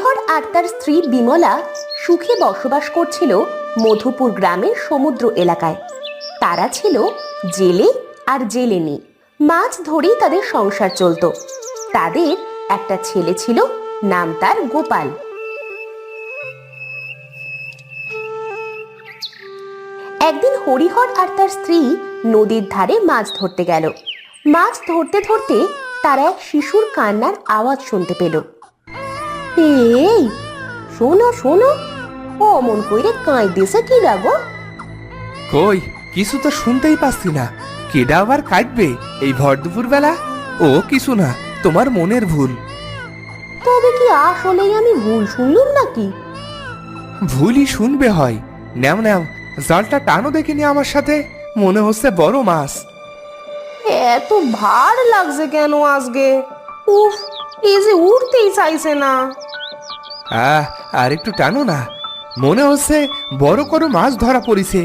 হরিহর আর তার স্ত্রী বিমলা সুখে বসবাস করছিল মধুপুর গ্রামের সমুদ্র এলাকায়। তারা ছিল জেলে আর জেলেনি। মাছ ধরেই তাদের সংসার চলত। তাদের একটা ছেলে ছিল, নাম তার গোপাল। একদিন হরিহর আর তার স্ত্রী নদীর ধারে মাছ ধরতে গেল। মাছ ধরতে ধরতে তারা এক শিশুর কান্নার আওয়াজ শুনতে পেল। এই শোনো শোনো, অমন কইরে কাঁদতেছে কি লাগো? কই কিছু তো শুনতেই পাচ্ছি না। কেডা আবার কাঁদবে এই ভর দুপুর বেলা? ও কিছু না, তোমার মনের ভুল। তবে কি আসলেই আমি ভুল শুনলুম নাকি? ভুলই শুনবে হয়। নাও নাও, জালটা টানো দেখিনি আমার সাথে, মনে হচ্ছে বড় মাছ। এত ভার লাগছে কেন আজকে? উফ, এই যে উঠতেই চাইছে না। আর একটু টানো না, মনে হচ্ছে বড় কোনো মাছ ধরা পড়িছে।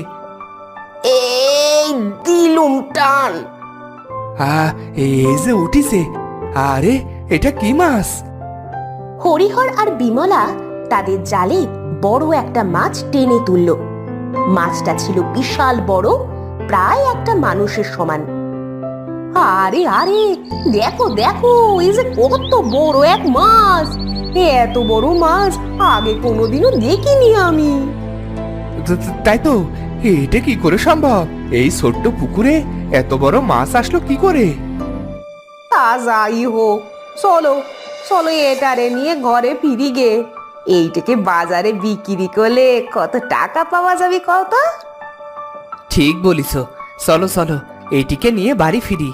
এই দিলুম টান। এই যে উঠিছে। আরে এটা কি মাছ? হরিহর আর বিমলা তাদের জালে বড় একটা মাছ টেনে তুলল। মাছটা ছিল বিশাল বড়, প্রায় একটা মানুষের সমান। আরে আরে দেখো দেখো, এই যে কত বড় এক মাছ! এত বড় মাছ আগে কোনোদিনও দেখিনি আমি। তাই তো, এটা কি করে সম্ভব? এই ছোট্ট পুকুরে এত বড় মাছ আসলো কি করে? তা যাই হোক, চলো চলো এটারে নিয়ে ঘরে ফিরি গে। এইটাকে বাজারে বিক্রি করলে কত টাকা পাওয়া যাবে কত? ঠিক বলিস, চলো চলো এইটিকে নিয়ে বাড়ি ফিরি।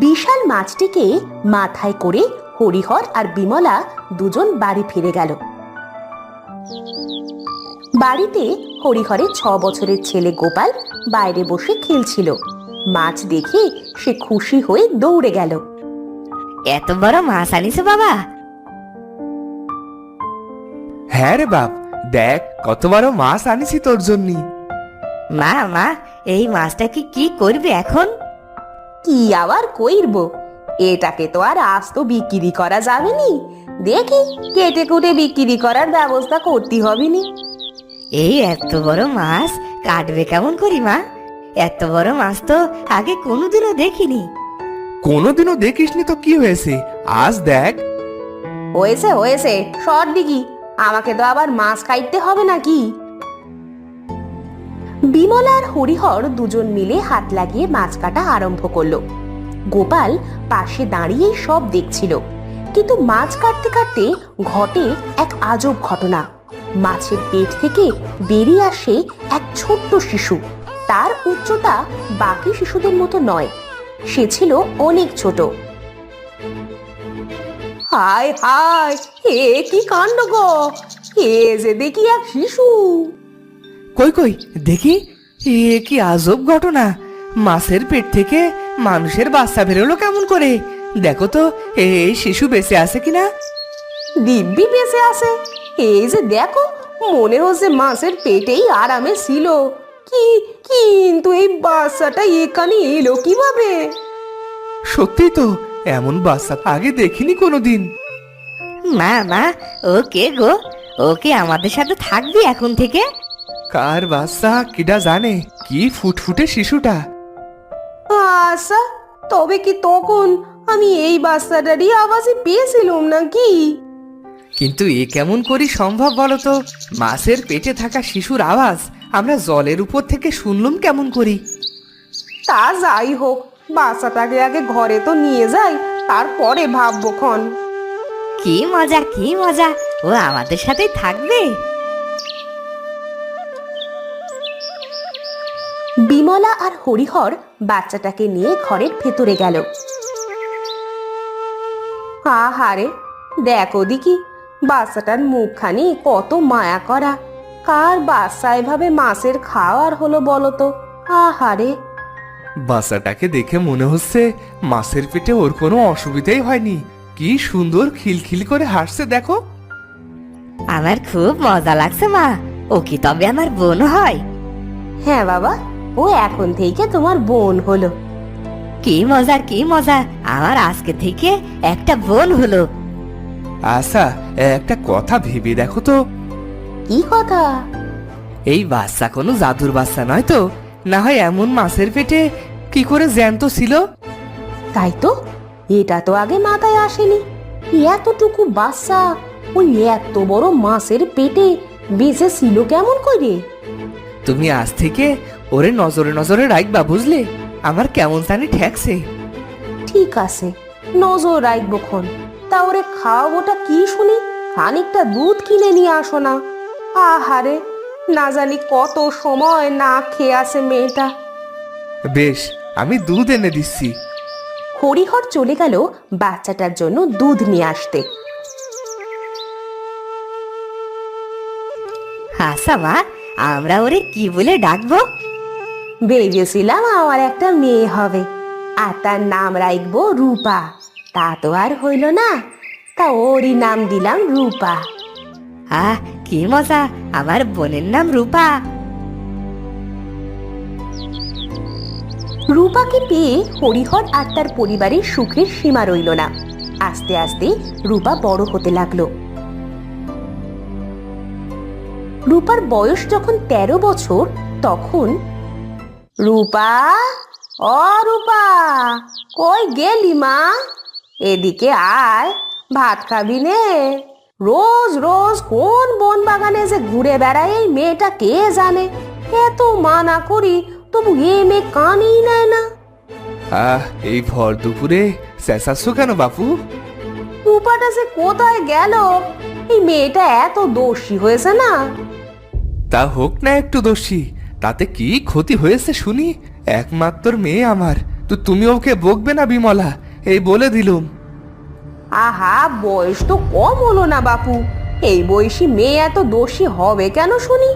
বিশাল মাছটিকে মাথায় করে হরিহর আর বিমলা দুজন বাড়ি ফিরে গেল। বাড়িতে হরিহরের 6 বছরের ছেলে গোপাল বাইরে বসে খেলছিল। মাছ দেখে সে খুশি হয়ে দৌড়ে গেল। এত বড় মাছ আনিস বাবা? হ্যাঁ রে বাপ, দেখ কত বড় মাছ আনিছি তোর জন্য। মা মা, এই মাছটা কি করবে এখন? কি আবার কইরব, এটাকে তো আর আস্ত বিক্রি করা যাবে নি। দেখি কেটে কুটে বিক্রি করার ব্যবস্থা করতে হবে নি। এই এত বড় মাছ কাটবে কেমন করি মা? এত বড় মাছ তো আগে কোনোদিনও দেখিনি। কোনোদিনও দেখিসনি তো কি হয়েছে, আজ দেখ। হয়েছে হয়েছে, সর দিঘি, আমাকে তো আবার মাছ খাইতে হবে নাকি? বিমলা আর হরিহর দুজন মিলে হাত লাগিয়ে মাছ কাটা আরম্ভ করলো। গোপাল পাশে দাঁড়িয়ে সব দেখছিল। কিন্তু মাছ কাটতে কাটতে ঘটে এক আজব ঘটনা। মাছের পেট থেকে বেরিয়ে আসে এক ছোট্ট শিশু। তার উচ্চতা বাকি শিশুদের মতো নয়, সে ছিল অনেক ছোট। হায় হায়, এ কি কাণ্ড গো! এ যে দেখি এক শিশু। কই কই দেখি, এ কি আজব ঘটনা! মাছের পেট থেকে মানুষের বাচ্চা বেরোলো কেমন করে? দেখো তো এই শিশু বেঁচে আছে কিনা। দিব্যি বেঁচে আছে। এই যে দেখো, মনে হচ্ছে মাছের পেটেই আরামে ছিল। কিন্তু এই বাচ্চাটা এখানে এলো কিভাবে? সত্যি তো, এমন বাচ্চা আগে দেখিনি কোনোদিন। মা মা, ও কে গো? ওকে আমাদের সাথে থাকবি এখন থেকে? কার বাচ্চা কিডা জানে, কি ফুটফুটে শিশুটা। আচ্ছা, তবে কি তখন আমি এই বাচ্চাটারই আওয়াজে পেয়েছিলাম নাকি? কিন্তু এ কেমন করি সম্ভব বলো তো? মাছের পেটে থাকা শিশুর আওয়াজ আমরা জলের উপর থেকে শুনলুম কেমন করি? তা যাই হোক, বাচ্চাটাকে আগে ঘরে তো নিয়ে যাই, তারপরে ভাববো খন। কি মজা কি মজা, ও আমাদের সাথেই থাকবে। বিমলা আর হরিহর বাচ্চাটাকে নিয়ে ঘরের ভেতরে গেল। আহারে, দেখো দিকি, বাচ্চাটার মুখখানি কত মায়া করা। কার বাচ্চা এভাবে মাছের খাওয়ার হলো বলতো? আহারে, বাচ্চাটাকে দেখে মনে হচ্ছে মাছের পেটে ওর কোনো অসুবিধাই হয়নি। কি সুন্দর খিলখিল করে হাসছে দেখো। আমার খুব মজা লাগছে মা। ও কি তবে আমার বোন হয়? হ্যাঁ বাবা, ও এখন থেকে তোমার বোন হলো। কি মজা কি মজা, আমার আজকে থেকে একটা বোন হলো। আচ্ছা, একটা কথা ভেবে দেখো তো, কি কথা? এই বাচ্চা কোনো জাদুর বাচ্চা নয় তো? না হয় এমন মাছের পেটে কি করে জ্যান্ত ছিল? তাই তো, এটা তো আগে মাথায় আসেনি। এতটুকু বাচ্চা ওই এত বড় মাছের পেটে বেঁচে ছিল কেমন করে? তুমি আজ থেকে ওরে নজরে নজরে রাখবা, বুঝলে? আমার কেমন জানি ঠেকছে। ঠিক আছে, নজর রাখবো খন। তা ওরে খাওয়াবোটা কি শুনি? খানিকটা দুধ কিনে নিয়ে আসো না। আহারে, না জানি কত সময় না খেয়ে আছে মেয়েটা। বেশ, আমি দুধ এনে দিচ্ছি। হরিহর চলে গেল বাচ্চাটার জন্য দুধ নিয়ে আসতে। আচ্ছা মা, আমরা ওরে কি বলে ডাকবো? ভেবেছিলাম আমার একটা মেয়ে হবে, আর তার নাম রাখবো রূপা। তা তো আর হইল না, তা ওরই নাম দিলাম রূপা। আহ, কি মজা! আমার বোনের নাম রূপা। রূপাকে পেয়ে হরিহর আর তার পরিবারের সুখের সীমা রইল না। আস্তে আস্তে রূপা বড় হতে লাগলো। রূপার বয়স যখন 13 বছর, তখন রূপা, ও রূপা, কই গেলি মা? এদিকে আয়, ভাত খাবি নে। রোজ রোজ কোন বন বাগানে যে ঘুরে বেড়ায় এই মেয়েটা কে জানে। এত মানা করি তবু এ মেয়ে কানেই নেয় না। এই ভর দুপুরে চেঁচাচ্ছ কেন বাপু? রূপাটা যে কোথায় গেল? এই মেয়েটা এত দোষী হয়েছে না। তা হোক না একটু দোষী, তাতে কি ক্ষতি হয়েছে শুনি? একমাত্র মেয়ে আমার, তো তুমি ওকে বকবে না বিমলা, এই বলে দিলুম। আহা, বয়স তো কম হলো না বাপু। এই বয়সী মেয়ে এত দোষী হবে কেন শুনি?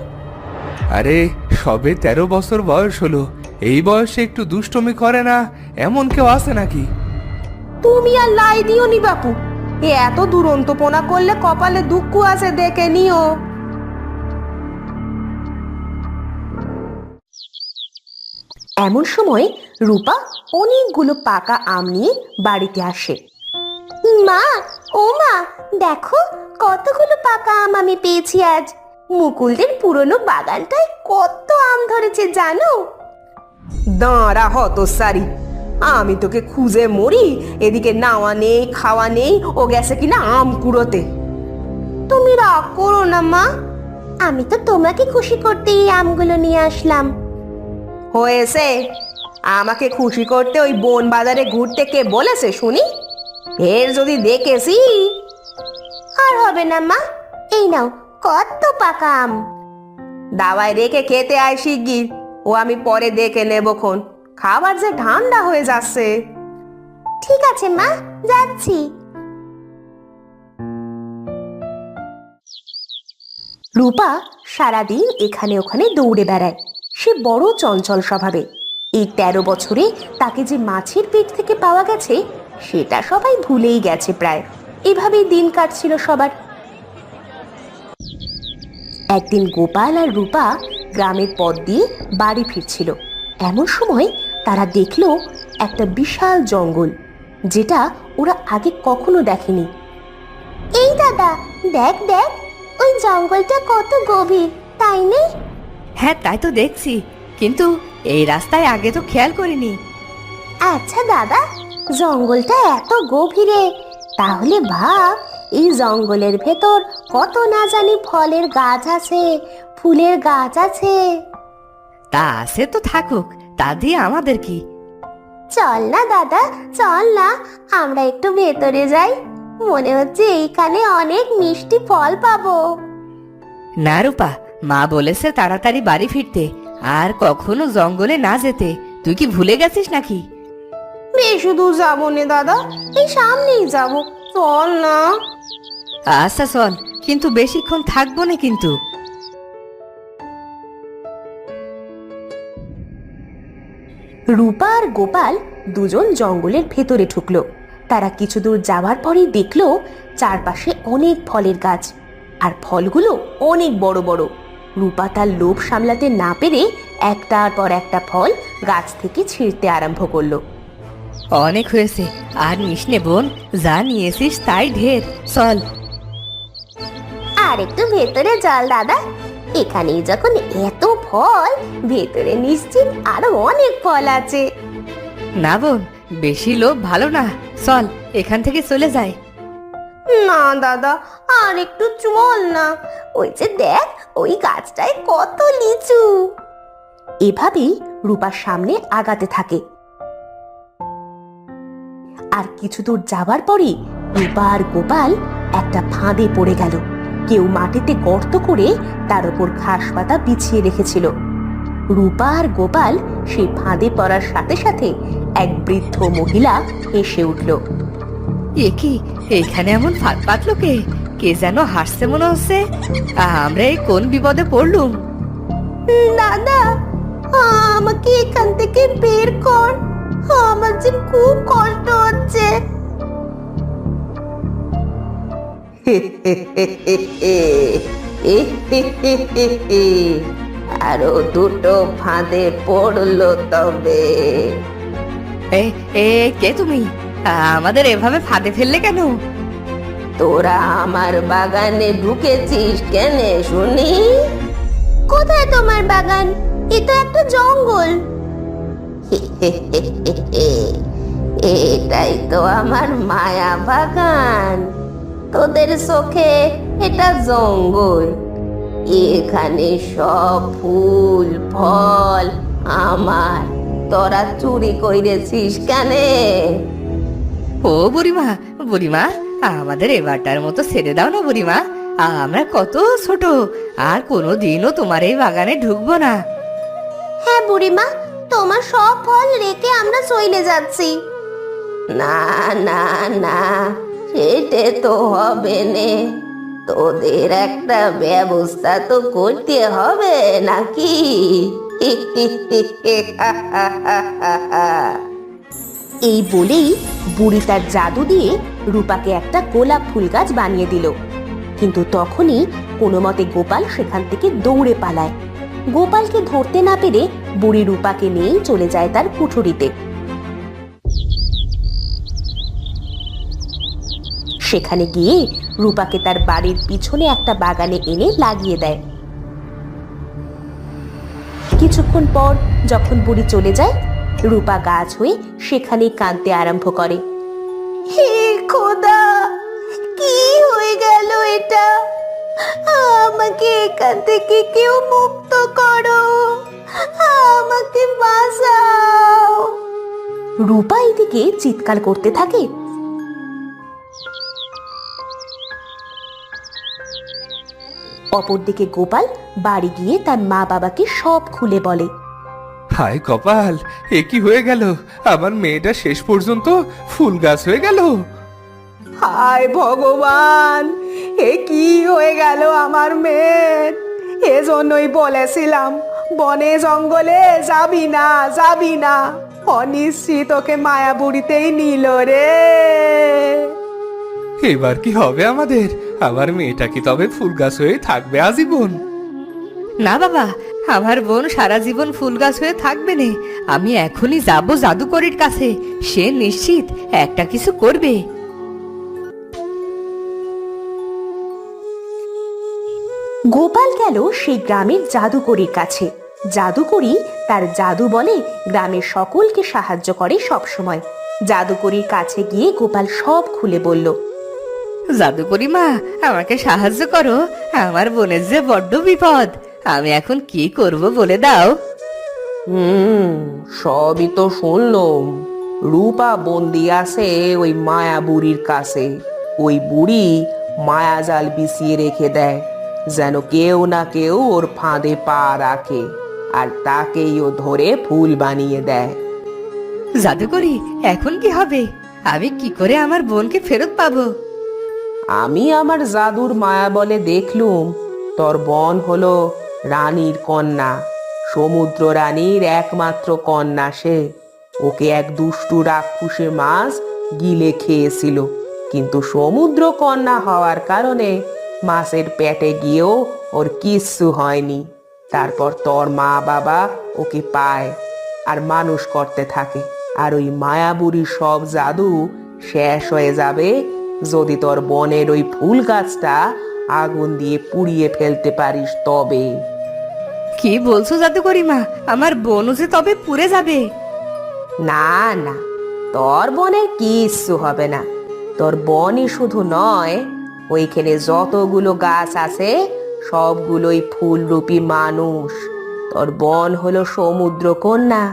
আরে সবে 13 বছর বয়স হলো, এই বয়সে একটু দুষ্টমি করে না এমন কেউ আছে নাকি? তুমি আর লাই দিও নি বাপু। এ এত দুরন্তপনা করলে কপালে দুঃখ আছে, দেখে নিও। এমন সময় রূপা অনেকগুলো পাকা আম নিয়ে বাড়িতে আসে। মা, ও মা, দেখো কতগুলো পাকা আম আমি পেয়েছি আজ। মুকুলদের পুরনো বাগানটায় কত আম ধরেছে জানো? দাঁড়া হতসারি, আমি তোকে খুঁজে মরি, এদিকে নাওয়া নেই খাওয়া নেই, ও গেছে কিনা আম কুড়োতে। তুমি রাগ করো না মা, আমি তো তোমাকে খুশি করতে এই আমগুলো নিয়ে আসলাম। হয়েছে, আমাকে খুশি করতে ওই বন বাজারে ঘুরতে কে বলেছে শুনি? ফের যদি দেখেছি। আর হবে না মা, এই নাও কত পাকা আম। দাওয়ায় রেখে খেতে আয় শিগগির, ও আমি পরে দেখে নেবক্ষণ। খাবার যে ঠান্ডা হয়ে যাচ্ছে। ঠিক আছে মা, যাচ্ছি। রূপা সারাদিন এখানে ওখানে দৌড়ে বেড়ায়। সে বড় চঞ্চল স্বভাবে। এই 13 বছরে তাকে যে মাছের পেট থেকে পাওয়া গেছে সেটা সবাই ভুলেই গেছে প্রায়। এভাবেই দিন কাটছিল সবার। একদিন গোপাল আর রূপা গ্রামের পথ দিয়ে বাড়ি ফিরছিল। এমন সময় তারা দেখল একটা বিশাল জঙ্গল, যেটা ওরা আগে কখনো দেখেনি। এই দাদা, দেখ দেখ, ওই জঙ্গলটা কত গভীর, তাই নেই? হ্যাঁ, তাই তো দেখছি, কিন্তু এই রাস্তায় আগে তো খেয়াল করিনি। আচ্ছা দাদা, জঙ্গলটা এত গভীরে, তাহলে ভাব এই জঙ্গলের ভেতর কত না জানি ফলের গাছ আছে, ফুলের গাছ আছে। তা আছে তো থাকুক, তা দিয়ে আমাদের কি? চল না দাদা, চল না, আমরা একটু ভেতরে যাই। মনে হচ্ছে এইখানে অনেক মিষ্টি ফল পাবো। না রূপা, মা বলেছে তাড়াতাড়ি বাড়ি ফিরতে, আর কখনো জঙ্গলে না যেতে। তুই কি ভুলে গেছিস নাকি? বেশি দূর যাবো নে দাদা, এই সামনেই যাবো, চল না। আচ্ছা চল, কিন্তু বেশিক্ষণ থাকবো না কিন্তু। রূপা আর গোপাল দুজন জঙ্গলের ভেতরে ঢুকলো। তারা কিছু দূর যাওয়ার পরেই দেখলো চারপাশে অনেক ফলের গাছ, আর ফলগুলো অনেক বড় বড়। রূপা তার লোভ সামলাতে না পেরে একটার পর একটা ফল গাছ থেকে ছিঁড়তে আরম্ভ করলো। অনেক হয়েছে, আর নিস নে বোন, যা নিয়েছিস তাই ঢের। চল আর একটু ভেতরে চল দাদা, এখানেই যখন এত ফল, ভেতরে নিশ্চিত আরো অনেক ফল আছে। না বোন, বেশি লোভ ভালো না, চল এখান থেকে চলে যাই। না দাদা, আর একটু চল না, ওই যে দেখ ওই গাছটায় কত লিচু। এভাবেই রূপার সামনে আগাতে থাকে। আর কিছু দূর যাবার পরে রূপা আর গোপাল একটা ফাঁদে পড়ে গেল। কেউ মাটিতে গর্ত করে তার উপর ঘাস পাতা বিছিয়ে রেখেছিল। রূপা আর গোপাল সেই ফাঁদে পড়ার সাথে সাথে এক বৃদ্ধ মহিলা হেসে উঠল। এ কি, এখানে এমন ফাঁদ পাতলো কে? কে যেন হাসছে মনে হচ্ছে। আমরা এই কোন বিপদে পড়লুম? দাদা, আমাকে এখান থেকে বের কর, আমার যে খুব কষ্ট হচ্ছে। আরো দুটো ফাঁদে পড়লো তবে। এ এ কে তুমি? আমাদের এভাবে ফাঁদে ফেললে কেন? তোরা আমার বাগানে ঢুকেছিস কেন শুনি? কোথায় তোমার বাগান? এ তো একটা জঙ্গল। এটাই তো আমার মায়া বাগান। তোদের চোখে এটা জঙ্গল, এখানে সব ফুল ফল আমার। তোরা চুরি কইরেছিস কেন? ও বুড়িমা, বুড়িমা, আমাদের এবারটার মতো ছেড়ে দাও না বুড়িমা। আমরা কত ছোট, আর কোনোদিনও তোমার এই বাগানে ঢুকবো না। হ্যাঁ বুড়িমা, তোমার সব ফল রেখে আমরা চলে যাচ্ছি। না না না, সেটা তো হবে নে, তোদের একটা ব্যবস্থা তো করতে হবে নাকি? এই বলেই বুড়ি তার জাদু দিয়ে রূপাকে একটা গোলাপ ফুল গাছ বানিয়ে দিল। কিন্তু তখনই কোনো মতে গোপাল সেখান থেকে দৌড়ে পালায়। গোপালকে ধরতে না পেরে বুড়ি রূপাকে নিয়েই চলে যায় তার কুঠুরিতে। সেখানে গিয়ে রূপাকে তার বাড়ির পিছনে একটা বাগানে এনে লাগিয়ে দেয়। কিছুক্ষণ পর যখন বুড়ি চলে যায়, রূপা গাছ হয়ে সেখানেই কাঁদতে আরম্ভ করে। হে খোদা, কি হয়ে গেল এটা? আমাকে এখান থেকে কেউ মুক্ত করো, আমাকে বাঁচাও। রূপা এদিকে চিৎকার করতে থাকে। অপরদিকে গোপাল বাড়ি গিয়ে তার মা বাবাকে সব খুলে বলে। হায় কপাল, এ কি হয়ে গেল? আমার মেয়েটা শেষ পর্যন্ত ফুল গাছ হয়ে গেল। হায় ভগবান, এ কি হয়ে গেল আমার মেয়ের? এজন্যই বলেছিলাম বনে জঙ্গলে যাবি না, যাবি না। অনিশ্চিত ওকে মায়াবুড়িতেই নিল রে। এবার কি হবে আমাদের? আমার মেয়েটা কি তবে ফুল গাছ হয়ে থাকবে আজীবন? না বাবা, আমার বোন সারা জীবন ফুল গাছ হয়ে থাকবে না। আমি এখনই যাব জাদুকরির কাছে, সে নিশ্চিত একটা কিছু করবে। গোপাল গেল সেই গ্রামের জাদুকরির কাছে। জাদুকরি তার জাদু বলে গ্রামের সকলকে সাহায্য করে সব সময়। জাদুকরির কাছে গিয়ে গোপাল সব খুলে বলল। জাদুকরি মা, আমাকে সাহায্য করো, আমার বোনের যে বড্ড বিপদ। আমি এখন কি করব বলে দাও। সবই তো শুনলাম। রূপা বন্দি আছে ওই মায়া বুড়ির কাছে। ওই বুড়ি মায়াজাল বিছিয়ে রেখে দেয়, যেন কেউ না কেউ ওর ফাঁদে পা রাখে, আর তাকেই ও ধরে ফুল বানিয়ে দেয়। জাদুকরি, এখন কি হবে? আমি কি করে আমার বোনকে ফেরত পাবো? আমি আমার জাদুর মায়া বলে দেখলুম তোর বোন হলো রানীর কন্যা, সমুদ্র রানীর একমাত্র কন্যা সে। ওকে এক দুষ্টু রাক্ষসে মাছ গিলে খেয়েছিল, কিন্তু সমুদ্র কন্যা হওয়ার কারণে মাছের পেটে গিয়েও ওর কিচ্ছু হয়নি। তারপর তোর মা বাবা ওকে পায় আর মানুষ করতে থাকে। আর ওই মায়াবুড়ির সব জাদু শেষ হয়ে যাবে যদি তোর বনের ওই ফুল গাছটা আগুন দিয়ে পুড়িয়ে ফেলতে পারিস তবে। কি বলছো জাদুকরি মা, আমার বোনও যে তবে পুড়ে যাবে? না না, তোর বনের কিচ্ছু হবে না। তোর বনই শুধু নয়, ওইখানে যতগুলো গাছ আছে সবগুলোই ফুলরূপী মানুষ। তোর বন হলো সমুদ্র কন্যা,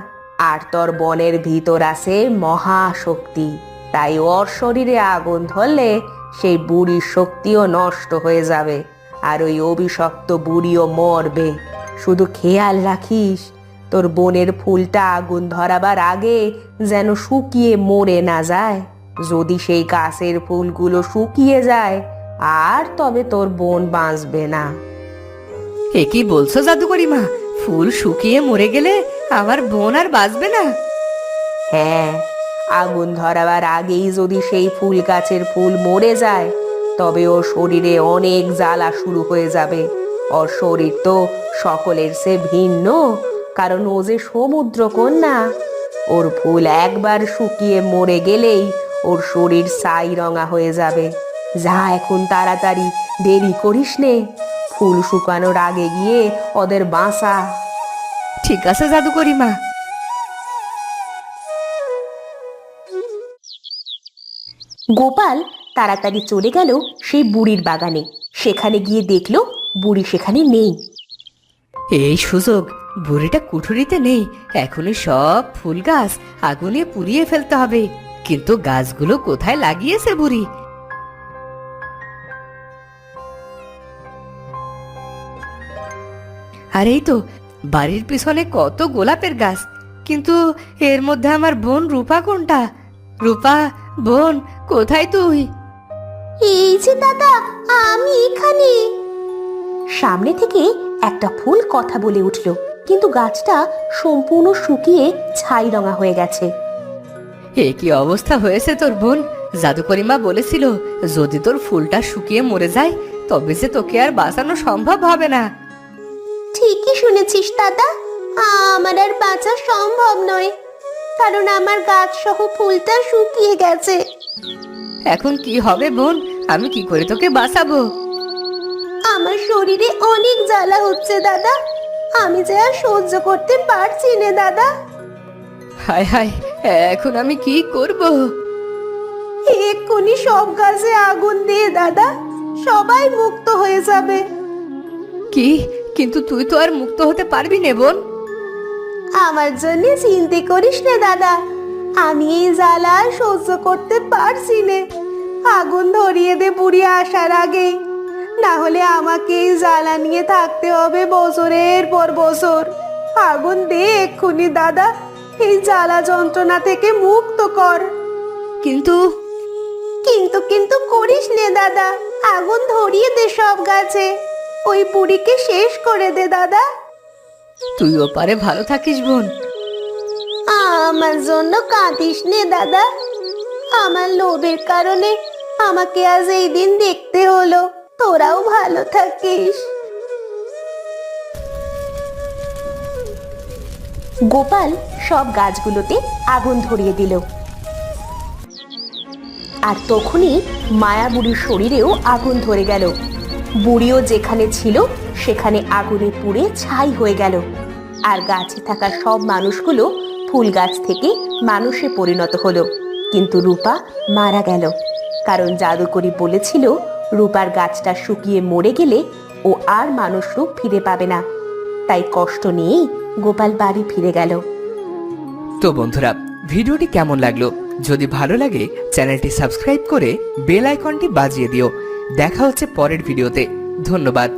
আর তোর বনের ভিতর আছে মহাশক্তি। তাই ওর শরীরে আগুন ধরলে সেই বুড়ির শক্তিও নষ্ট হয়ে যাবে, আর ওই অভিশপ্ত বুড়িও মরবে। শুধু খেয়াল রাখিস, তোর বনের ফুলটা আগুন ধরাবার আগে যেন শুকিয়ে মরে না যায়। যদি সেই গাছের ফুলগুলো শুকিয়ে যায়, আর তবে তোর বোন বাঁচবে না। এ কি বলছো জাদুকরি মা, ফুল শুকিয়ে মরে গেলে আমার বোন আর বাঁচবে না? হ্যাঁ, আগুন ধরাবার আগেই যদি সেই ফুল গাছের ফুল মরে যায়, তবে ওর শরীরে অনেক জ্বালা শুরু হয়ে যাবে। ওর শরীর তো সকলের সে ভিন্ন, কারণ ও যে সমুদ্র কন্যা। ওর ফুল একবার শুকিয়ে মরে গেলেই ওর শরীর ছাই রঙা হয়ে যাবে। যা এখন তাড়াতাড়ি, দেরি করিস নে। ফুল শুকানোর আগে গিয়ে ওদের বাঁচা। ঠিক আছে জাদুকরি মা। গোপাল তাড়াতাড়ি চলে গেল সেই বুড়ির বাগানে। সেখানে গিয়ে দেখলো বুড়ি সেখানে নেই। এই সুযোগ, বুড়িটা কুঠুরিতে নেই। এখনই সব ফুল গাছ আগুনে পুড়িয়ে ফেলতে হবে। কিন্তু গাছগুলো কোথায় লাগিয়েছে বুড়ি? আর এই তো বাড়ির পিছনে কত গোলাপের গাছ, কিন্তু এর মধ্যে আমার বোন রূপা কোনটা? রূপা, বোন, কোথায় তুই? এই যে দাদা, আমি এখানে। সামনে থেকে একটা ফুল কথা বলে উঠল, কিন্তু গাছটা সম্পূর্ণ শুকিয়ে ছাই রঙা হয়ে গেছে। এ কি অবস্থা হয়েছে তোর বোন? জাদুকরি মা বলেছিল যদি তোর ফুলটা শুকিয়ে মরে যায় তবে যে তোকে আর বাঁচানো সম্ভব হবে না। ঠিকই শুনেছিস দাদা, আমার আর বাঁচা সম্ভব নয়, কারণ আমার গাছ সহ ফুলটা শুকিয়ে গেছে। এখন কি হবে বোন? আমি কি করে তোকে বাঁচাবো? আমার শরীরে অনেক জ্বালা হচ্ছে দাদা, আমি যে আর সহ্য করতে পারছি না দাদা। হায় হায়, এখন আমি কি করব? এক্ষুনি সব গাছে আগুন দিয়ে দাদা, সবাই মুক্ত হয়ে যাবে। কি? কিন্তু তুই তো আর মুক্ত হতে পারবি না বোন। আমার জন্য চিন্তা করিস না দাদা, আমি এই জ্বালা আর সহ্য করতে পারছি না। আগুন ধরিয়ে দে বুড়ি আসার আগেই, না হলে আমাকে এই জ্বালা নিয়ে থাকতে হবে বছরের পর বছর। আগুন দে এক্ষুনি দাদা, এই জ্বালা যন্ত্রণা থেকে মুক্ত কর। কিন্তু কিন্তু কিন্তু করিস নে দাদা, আগুন ধরিয়ে দে সব গাছে, ওই বুড়িকে শেষ করে দে দাদা। তুই ওপারে ভালো থাকিস বোন। আমার জন্য কাঁদিস নে দাদা, আমার লোভের কারণে আমাকে আজ এই দিন দেখতে হলো। তোরাও ভালো থাকিস। গোপাল সব গাছগুলোতে আগুন ধরিয়ে দিল, আর তখনই মায়া বুড়ির শরীরেও আগুন ধরে গেল। বুড়িও যেখানে ছিল সেখানে আগুনে পুড়ে ছাই হয়ে গেল, আর গাছে থাকা সব মানুষগুলো ফুল গাছ থেকে মানুষে পরিণত হলো। কিন্তু রূপা মারা গেল, কারণ জাদুকরি বলেছিল রূপার গাছটা শুকিয়ে মরে গেলে ও আর মানুষ রূপ ফিরে পাবে না। তাই কষ্ট নিয়েই গোপাল বাড়ি ফিরে গেল। তো বন্ধুরা, ভিডিওটি কেমন লাগলো? যদি ভালো লাগে চ্যানেলটি সাবস্ক্রাইব করে বেল আইকনটি বাজিয়ে দিও। দেখা হচ্ছে পরের ভিডিওতে। ধন্যবাদ।